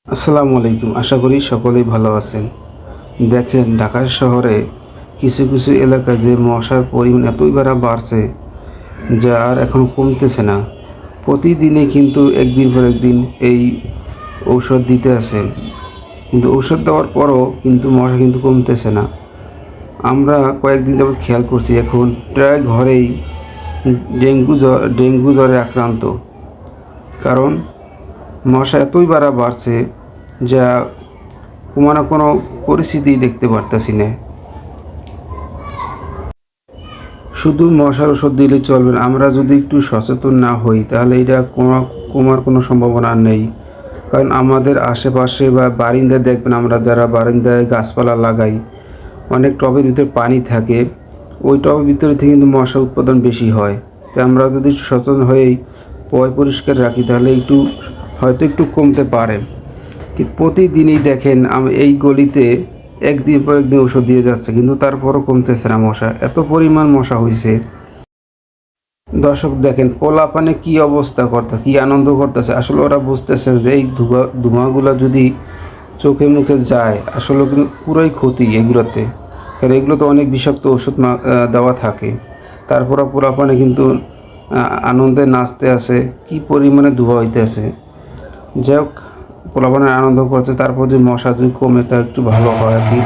আসসালামু আলাইকুম, আশা করি সকলেই ভালো আছেন। দেখেন, ঢাকা শহরে কিছু কিছু এলাকায় যে মশার পরিমাণ এতই বাড়ছে যা আর এখন কমতেছে না। প্রতিদিনই কিন্তু একদিন পর একদিন এই ঔষধ দিতে আসেন, কিন্তু ঔষধ দেওয়ার পরও কিন্তু মশা কিন্তু কমতেছে না। আমরা কয়েকদিন যাবত খেয়াল করছি এখন প্রায় ঘরেই ডেঙ্গু জ্বরে আক্রান্ত। কারণ মশা এতই বাড়ছে যা কোনো পরিস্থিতি দেখতে পারতেছি না। শুধু মশার ওষুধ দিলে চলবে না, আমরা যদি একটু সচেতন না হই তাহলে এটা কমার কোনো সম্ভাবনা নেই। কারণ আমাদের আশেপাশে বা বারিন্দায় দেখবেন, আমরা যারা বারিন্দায় গাছপালা লাগাই, অনেক টবের ভিতরে পানি থাকে, ওই টবের ভিতরে থেকে কিন্তু মশা উৎপাদন বেশি হয়। তাই আমরা যদি একটু সচেতন হয়েই পরিষ্কার রাখি তাহলে হয়তো একটু কমতে পারে। কিন্তু প্রতিদিনই দেখেন এই গলিতে একদিন পর একদিন ওষুধ দিয়ে যাচ্ছে, কিন্তু তারপরও কমতেছে না মশা। এত পরিমাণ মশা হয়েছে। দর্শক দেখেন, পোলাপানে কি অবস্থা কি আনন্দ করতেছে। আসলে ওরা বুঝতেছে যে এই ধোঁয়াগুলো যদি চোখে মুখে যায় আসলে কিন্তু পুরোই ক্ষতি এগুলোতে। কারণ এগুলো তো অনেক বিষাক্ত ওষুধ দেওয়া থাকে। তারপরে পোলাপানে কিন্তু আনন্দে নাচতে আসে, কি পরিমাণে ধোঁয়া হইতেছে। যাই হোক, পোলাপানের আনন্দ করছে, তারপর যদি মশা যদি কমে তা একটু ভালো হয় আর কি।